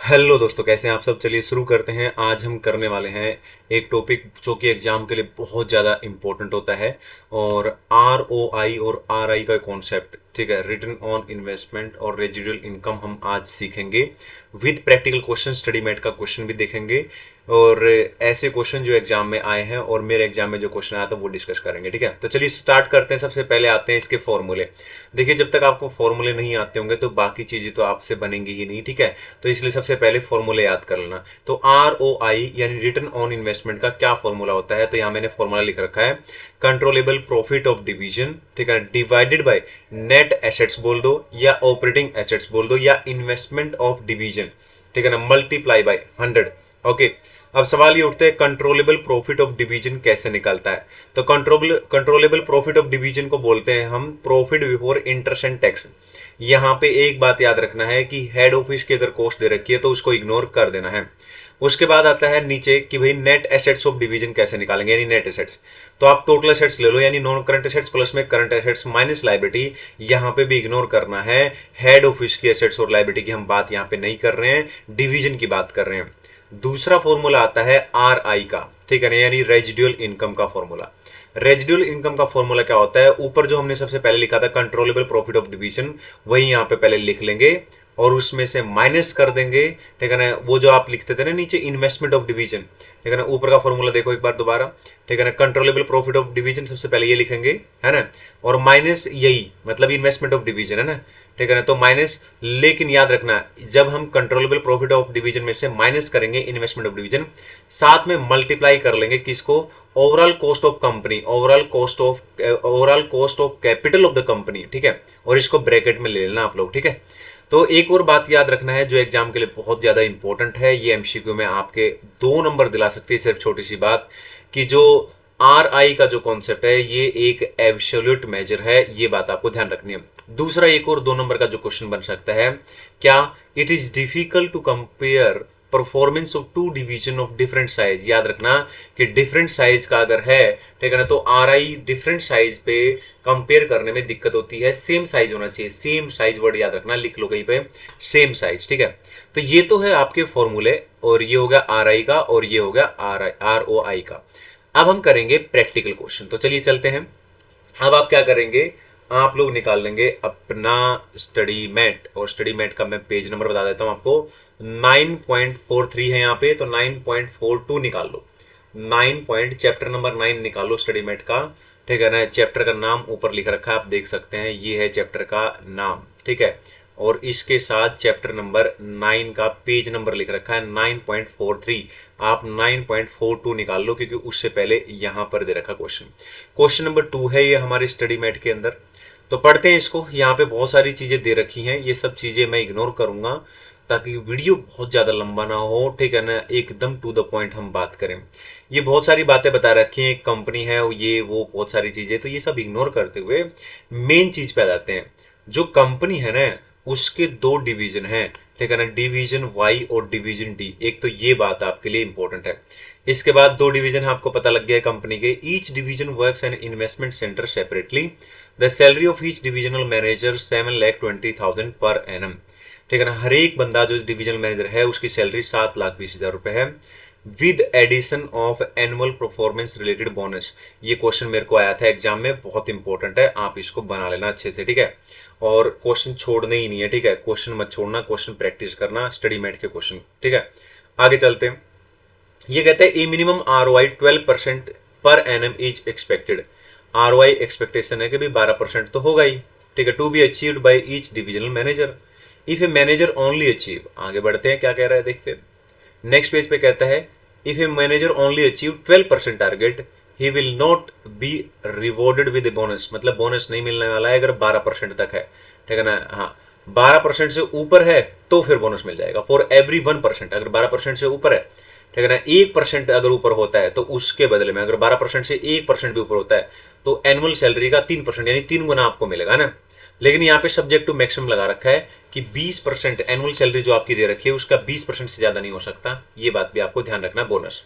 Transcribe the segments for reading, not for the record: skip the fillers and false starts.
Hello दोस्तों, कैसे हैं आप सब। चलिए शुरू करते हैं। आज हम करने वाले हैं एक टॉपिक जो कि एग्जाम के लिए बहुत ज़्यादा इंपॉर्टेंट होता है। और आर ओ आई और आर आई का कॉन्सेप्ट, ठीक है, रिटर्न ऑन इन्वेस्टमेंट और रेजिडुअल इनकम हम आज सीखेंगे with practical question. Study mate का क्वेश्चन भी देखेंगे और ऐसे क्वेश्चन जो एग्जाम में आए हैं और मेरे एग्जाम में जो क्वेश्चन आया था वो डिस्कस करेंगे। ठीक है, तो चलिए स्टार्ट करते हैं। सबसे पहले आते हैं इसके फॉर्मूले। देखिए, जब तक आपको फॉर्मूले नहीं आते होंगे तो बाकी चीजें तो आपसे बनेंगी ही नहीं। ठीक है, तो इसलिए सबसे पहले फॉर्मूले याद कर लेना। तो आर ओ आई यानी रिटर्न ऑन इन्वेस्टमेंट का क्या फॉर्मूला होता है, तो यहाँ मैंने फॉर्मूला लिख रखा है कंट्रोलेबल प्रॉफिट ऑफ डिवीजन, ठीक है, डिवाइडेड बाय नेट एसेट्स बोल दो या ऑपरेटिंग एसेट्स बोल दो या इन्वेस्टमेंट ऑफ डिवीजन, ठीक है ना, मल्टीप्लाई बाय 100। ओके, अब सवाल ये उठते हैं कंट्रोलेबल प्रॉफिट ऑफ डिवीजन कैसे निकलता है। तो कंट्रोलेबल प्रॉफिट ऑफ डिवीजन को बोलते हैं हम profit before interest and tax. यहाँ पे एक बात याद रखना है कि हेड ऑफिस की अगर कॉस्ट दे रखी है तो उसको इग्नोर कर देना है। उसके बाद आता है नीचे कि भाई नेट एसेट्स ऑफ डिवीजन कैसे निकालेंगे, यानी नेट एसेट्स। तो आप टोटल एसेट्स ले लो, यानी नॉन करंट एसेट्स प्लस में करंट एसेट्स माइनस लायबिलिटी। यहाँ पे भी इग्नोर करना है हेड ऑफिस की एसेट्स और लायबिलिटी की हम बात यहाँ पे नहीं कर रहे हैं, डिवीजन की बात कर रहे हैं। दूसरा फॉर्मूला आता है आर आई का, ठीक है ना, यानी रेजिडुअल इनकम का फॉर्मूला। रेजिडुअल इनकम का फॉर्मूला क्या होता है, ऊपर जो हमने सबसे पहले लिखा था कंट्रोलेबल प्रॉफिट ऑफ डिवीजन, वही यहाँ पे पहले लिख लेंगे और उसमें से माइनस कर देंगे, ठीक है ना। वो जो आप लिखते थे ना नीचे इन्वेस्टमेंट ऑफ डिवीजन, ठीक है ना, ऊपर का फॉर्मूला देखो एक बार दोबारा, ठीक है ना, कंट्रोलेबल प्रॉफिट ऑफ डिवीजन सबसे पहले ये लिखेंगे, है ना, और माइनस यही मतलब इन्वेस्टमेंट ऑफ डिवीजन, है ना, ठीक है ना, तो माइनस। लेकिन याद रखना, जब हम कंट्रोलेबल प्रॉफिट ऑफ डिवीजन में से माइनस करेंगे इन्वेस्टमेंट ऑफ डिवीजन, साथ में मल्टीप्लाई कर लेंगे किसको, overall cost of company, overall cost of capital of the company, ठीक है, और इसको ब्रैकेट में ले लेना आप लोग, ठीक है। तो एक और बात याद रखना है जो एग्जाम के लिए बहुत ज्यादा इंपॉर्टेंट है, ये एमसीक्यू में आपके 2 नंबर दिला सकती है, सिर्फ छोटी सी बात कि जो आर आई का जो कॉन्सेप्ट है ये एक एब्सोल्यूट मेजर है, ये बात आपको ध्यान रखनी है। दूसरा एक और 2 नंबर का जो क्वेश्चन बन सकता है, क्या it is difficult to compare performance of two division of different size. याद रखना कि डिफरेंट साइज का अगर है, ठीक है ना, तो आर आई डिफरेंट साइज पे कंपेयर करने में दिक्कत होती है। सेम साइज होना चाहिए, सेम साइज वर्ड याद रखना, लिख लो कहीं पे सेम साइज, ठीक है। तो ये तो है आपके फॉर्मूले, और ये हो गया आर आई का और ये हो गया आर ओ आई का। अब हम करेंगे प्रैक्टिकल क्वेश्चन, तो चलिए चलते हैं। अब आप क्या करेंगे, आप लोग निकाल लेंगे अपना स्टडी मैट, और स्टडी मैट का मैं पेज नंबर बता देता हूं आपको, 9.43 है यहाँ पे, तो 9.42 निकाल लो। 9 पॉइंट चैप्टर नंबर 9 निकालो स्टडी मैट का, ठीक है ना। चैप्टर का नाम ऊपर लिख रखा है, आप देख सकते हैं, ये है चैप्टर का नाम, ठीक है, और इसके साथ चैप्टर नंबर 9 का पेज नंबर लिख रखा है 9.43। आप 9.42 निकाल लो क्योंकि उससे पहले यहां पर दे रखा क्वेश्चन नंबर 2 है ये हमारे स्टडी मैट के अंदर। तो पढ़ते हैं इसको। यहाँ पे बहुत सारी चीजें दे रखी हैं, ये सब चीजें मैं इग्नोर करूंगा ताकि वीडियो बहुत ज्यादा लंबा ना हो, ठीक है ना, एकदम टू द पॉइंट हम बात करें। ये बहुत सारी बातें बता रखी हैं, एक कंपनी है, ये वो बहुत सारी चीजें, तो ये सब इग्नोर करते हुए मेन चीज पे आ जाते हैं। जो कंपनी है ना उसके 2 डिवीजन हैं, ठीक है ना, डिवीजन वाई और डिवीजन डी। एक तो ये बात आपके लिए इंपॉर्टेंट है। इसके बाद 2 डिवीजन आपको पता लग गया है कंपनी के। Each division works an investment centre separately. The salary of each divisional manager 7,20,000 per annum, ठीक है ना। हर एक बंदा जो डिविजनल मैनेजर है उसकी सैलरी 7,20,000 रुपए है, with addition of annual performance related bonus. ये क्वेश्चन मेरे को आया था एग्जाम में, बहुत इंपॉर्टेंट है, आप इसको बना लेना अच्छे से, ठीक है। और क्वेश्चन छोड़ने ही नहीं है, ठीक है, क्वेश्चन मत छोड़ना, क्वेश्चन प्रैक्टिस करना, स्टडी मैट के क्वेश्चन, ठीक है। आगे चलते हैं। ये कहते हैं ए minimum are O I 12% per annum is expected. R O I expectation है कि भाई 12% तो होगा ही, ठीक है, to be achieved by each divisional manager if a manager only achieve. आगे बढ़ते हैं, क्या कह रहा है देखते हैं। नेक्स्ट पेज पे कहता है if a manager only achieve 12% target he will not be rewarded with a bonus. मतलब बोनस नहीं मिलने वाला है अगर 12% तक है, ठीक है ना। हाँ, 12% से ऊपर है तो फिर बोनस मिल जाएगा फॉर एवरी 1%। अगर 12% से ऊपर है, ठीक है ना, 1% अगर ऊपर होता है तो उसके बदले में, अगर 12% से 1% भी ऊपर होता है तो एनुअल सैलरी का 3% यानी 3 गुना आपको मिलेगा ना। लेकिन यहाँ पे सब्जेक्ट टू मैक्सिमम लगा रखा है कि 20% एनुअल सैलरी जो आपकी दे रखी है उसका 20% से ज्यादा नहीं हो सकता, ये बात भी आपको ध्यान रखना बोनस।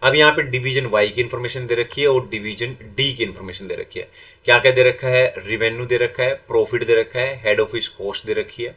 अब यहाँ पे डिवीजन वाई की इंफॉर्मेशन दे रखी है और डिवीजन डी की इंफॉर्मेशन दे रखी है। क्या क्या दे रखा है, रिवेन्यू दे रखा है, प्रॉफिट दे रखा है, हेड ऑफिस कॉस्ट दे रखी है,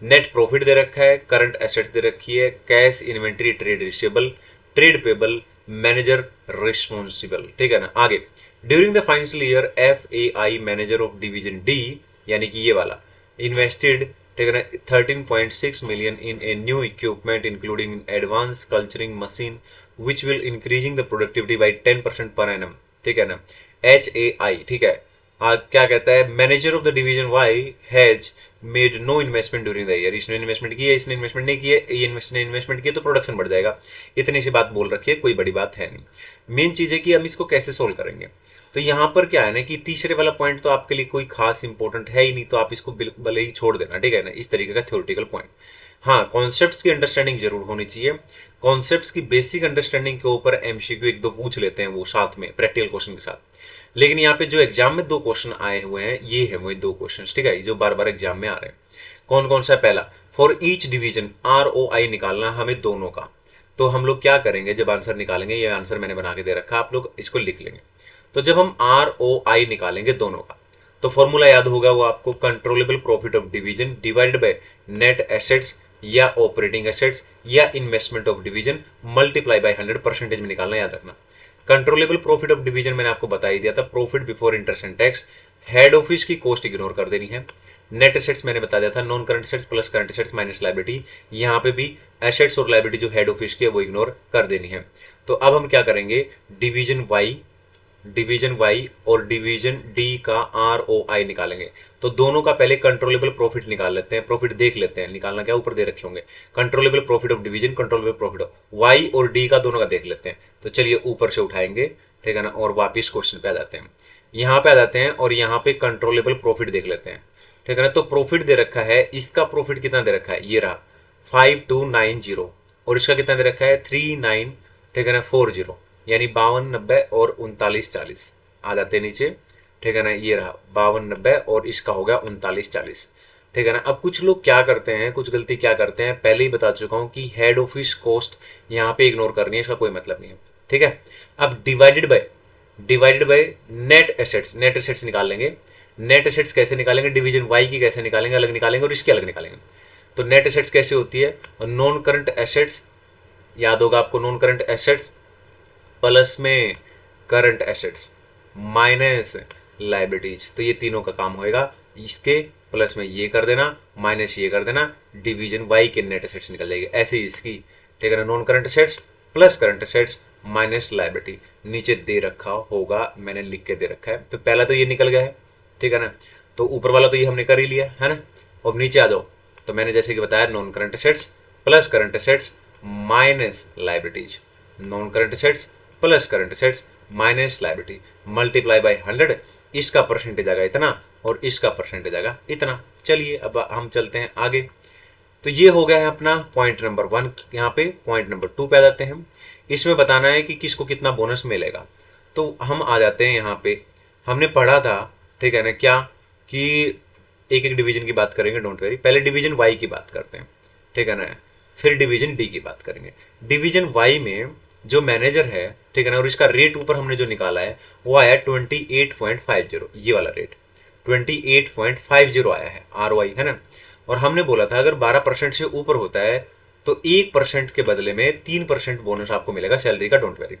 नेट प्रॉफिट दे रखा है, करंट एसेट्स दे रखी है, cash, inventory, trade receivable, trade payable, manager responsible, ठीक है ना। आगे, during the financial year FAI manager of division D, यानी कि ये वाला, इन्वेस्टेड, ठीक है ना, 13.6 million in a new equipment including advanced culturing machine which will increasing the productivity by 10% per annum, ठीक है ना। HAI, ठीक है। क्या कहता है, manager of the division Y has made no investment during the year, इसने इन्वेस्टमेंट की है, इसने इन्वेस्टमेंट नहीं की है, ये इन्वेस्टमेंट की है तो प्रोडक्शन बढ़ जाएगा। इतनी सी बात बोल रखी है, कोई बड़ी बात है नहीं। मेन चीज है कि हम इसको कैसे सोल्व करेंगे। तो यहाँ पर क्या है ना कि तीसरे वाला पॉइंट तो आपके लिए कोई खास इंपॉर्टेंट है ही नहीं, तो आप इसको भले ही छोड़ देना, ठीक है ना, इस तरीके का थ्योरेटिकल पॉइंट। हाँ, कॉन्सेप्ट्स की अंडरस्टैंडिंग जरूर होनी चाहिए। कॉन्सेप्ट्स की बेसिक अंडरस्टैंडिंग के ऊपर एमसीक्यू एक दो पूछ लेते हैं वो साथ में प्रैक्टिकल क्वेश्चन के साथ। लेकिन यहाँ पे जो एग्जाम में दो क्वेश्चन आए हुए हैं, ये है वही दो क्वेश्चन, ठीक है, जो बार बार एग्जाम में आ रहे हैं। कौन कौन सा है? पहला, फॉर ईच डिवीजन ROI निकालना हमें दोनों का। तो हम लोग क्या करेंगे जब आंसर निकालेंगे, ये आंसर मैंने बना के दे रखा, आप लोग इसको लिख लेंगे। तो जब हम ROI निकालेंगे दोनों का, तो फॉर्मूला याद होगा वो आपको, controllable profit of division divided by net assets या ऑपरेटिंग एसेट्स या investment of division multiply by 100% में निकालना, याद रखना। कंट्रोलेबल प्रॉफिट ऑफ डिवीजन मैंने आपको बता ही दिया था, profit before interest and tax, head office की कॉस्ट इग्नोर कर देनी है। नेट एसेट्स मैंने बता दिया था, non current assets plus current assets minus liability, यहाँ पे भी एसेट्स और लायबिलिटी जो हेड ऑफिस की है वो इग्नोर कर देनी है। तो अब हम क्या करेंगे, डिवीजन वाई और डिवीजन डी का ROI निकालेंगे। तो दोनों का पहले कंट्रोलेबल प्रॉफिट निकाल लेते हैं, प्रॉफिट देख लेते हैं, निकालना क्या ऊपर दे रखे होंगे, controllable profit of division, controllable profit of Y और डी का दोनों का देख लेते हैं। तो चलिए ऊपर से उठाएंगे, ठीक है ना, और वापिस क्वेश्चन पे आ जाते हैं, यहाँ पे आ जाते हैं और यहाँ पे कंट्रोलेबल प्रॉफिट देख लेते हैं, ठीक है ना। तो प्रॉफिट दे रखा है, इसका प्रॉफिट कितना दे रखा है, ये रहा 5290, और इसका कितना दे रखा है 39, ठीक है ना, 40, यानी 52, 90 और 39, 40 आ जाते हैं नीचे, ठीक है ना। ये रहा 52, 90 और इसका हो गया 39, 40, ठीक है ना। अब कुछ लोग क्या करते हैं, कुछ गलती क्या करते हैं, पहले ही बता चुका हूं कि हेड ऑफिस कॉस्ट यहाँ पे इग्नोर करनी है, इसका कोई मतलब नहीं है, ठीक है। अब डिवाइडेड बाय नेट एसेट्स निकाल लेंगे। नेट एसेट्स कैसे निकालेंगे, डिवीजन वाई की कैसे निकालेंगे, अलग निकालेंगे और इसकी अलग निकालेंगे। तो नेट एसेट्स कैसे होती है, नॉन करंट एसेट्स, याद होगा आपको, नॉन करंट एसेट्स प्लस में करंट एसेट्स माइनस लायबिलिटीज। तो ये तीनों का काम होएगा, इसके प्लस में ये कर देना, माइनस ये कर देना, डिवीजन वाई के नेट एसेट्स निकल जाएगी। ऐसे ही इसकी, ठीक है ना, non current assets plus current assets minus liability, नीचे दे रखा होगा, मैंने लिख के दे रखा है। तो पहला तो ये निकल गया है, ठीक है ना। तो ऊपर वाला तो ये हमने कर ही लिया है ना। अब नीचे आ जाओ, तो मैंने जैसे कि बताया, non current assets plus current assets minus liabilities, non current assets plus current assets minus liability multiply by 100, इसका परसेंटेज आएगा इतना और इसका परसेंटेज आएगा इतना। चलिए अब हम चलते हैं आगे। तो ये हो गया है अपना पॉइंट नंबर 1। यहाँ पे पॉइंट नंबर 2 पे आ जाते हैं हम, इसमें बताना है कि किसको कितना बोनस मिलेगा। तो हम आ जाते हैं यहाँ पे, हमने पढ़ा था, ठीक है ना, क्या कि एक एक डिवीजन की बात करेंगे, डोंट वेरी। पहले डिवीजन वाई की बात करते हैं, ठीक है ना, फिर डिवीजन डी की बात करेंगे। डिवीजन वाई में जो मैनेजर है, ठीक है ना, और इसका रेट ऊपर हमने जो निकाला है वो आया 28.50, ये वाला रेट 28.50 आया है ROI, है ना। और हमने बोला था अगर 12% से ऊपर होता है तो 1% के बदले में 3% बोनस आपको मिलेगा सैलरी का, डोंट वेरी।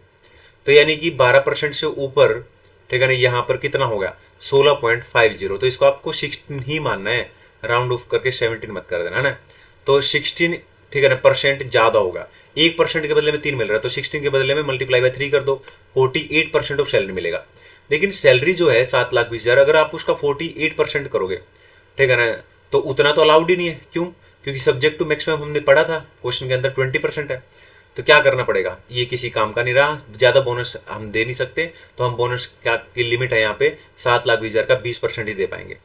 तो यानी कि 12% से ऊपर, ठीक है ना, यहाँ पर कितना हो गया 16.50, तो इसको आपको 16 ही मानना है, राउंड ऑफ करके 17 मत कर देना, है ना। तो 16, ठीक है ना, परसेंट ज्यादा होगा, 1% के बदले में 3 मिल रहा है, तो 16 के बदले में मल्टीप्लाई बाय 3 कर दो, 48% ऑफ सैलरी मिलेगा। लेकिन सैलरी जो है 7,20,000, अगर आप उसका 48% करोगे, ठीक है ना, तो उतना तो अलाउड ही नहीं है। क्यों? क्योंकि सब्जेक्ट टू मैक्सिमम हमने पढ़ा था क्वेश्चन के अंदर 20% है। तो क्या करना पड़ेगा, ये किसी काम का नहीं रहा, ज्यादा बोनस हम दे नहीं सकते, तो हम बोनस क्या की लिमिट है यहाँ पे 7,20,000 का 20% ही दे पाएंगे,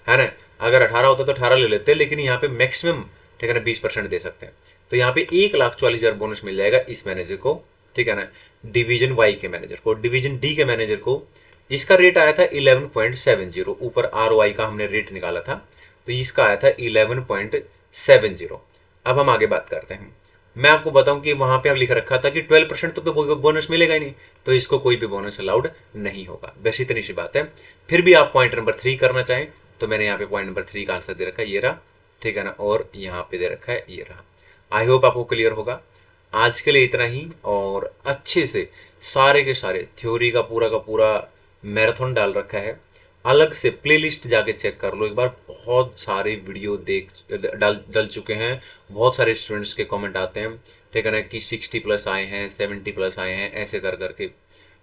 है ना। अगर 18 होता तो 18 ले लेते, लेकिन यहाँ पे मैक्सिमम, ठीक है ना, 20% दे सकते हैं। तो यहाँ पे 1,40,000 बोनस मिल जाएगा इस मैनेजर को, ठीक है ना, डिवीजन वाई के मैनेजर को। डिवीजन डी के मैनेजर को इसका रेट आया था 11.70, ऊपर ROI का हमने रेट निकाला था, तो इसका आया था 11.70। अब हम आगे बात करते हैं। मैं आपको बताऊं कि वहां पे अब लिख रखा था कि 12% तक तो बोनस मिलेगा ही नहीं, तो इसको कोई भी बोनस अलाउड नहीं होगा, बस इतनी सी बात है। फिर भी आप पॉइंट नंबर 3 करना चाहें तो मैंने यहाँ पे पॉइंट नंबर 3 का आंसर दे रखा है, ये रहा, ठीक है ना, और यहाँ पे दे रखा है, ये रहा। आई होप आपको क्लियर होगा। आज के लिए इतना ही, और अच्छे से सारे के सारे थ्योरी का पूरा मैराथन डाल रखा है। अलग से प्लेलिस्ट जाके चेक कर लो एक बार, बहुत सारे वीडियो देख डाल डल चुके हैं। बहुत सारे स्टूडेंट्स के कमेंट आते हैं, ठीक है ना, कि 60+ आए हैं, 70+ आए हैं, ऐसे कर करके,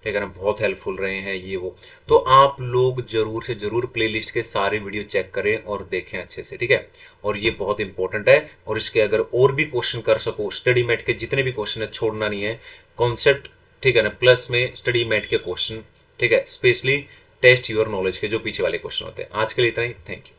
ठीक है ना, बहुत हेल्पफुल रहे हैं ये वो। तो आप लोग जरूर से जरूर प्लेलिस्ट के सारे वीडियो चेक करें और देखें अच्छे से, ठीक है। और ये बहुत इंपॉर्टेंट है। और इसके अगर और भी क्वेश्चन कर सको, स्टडी मैट के जितने भी क्वेश्चन है छोड़ना नहीं है, कॉन्सेप्ट, ठीक है ना, प्लस में स्टडी मैट के क्वेश्चन, ठीक है, स्पेशली टेस्ट योर नॉलेज के जो पीछे वाले क्वेश्चन होते हैं। आज के लिए इतना ही, थैंक यू।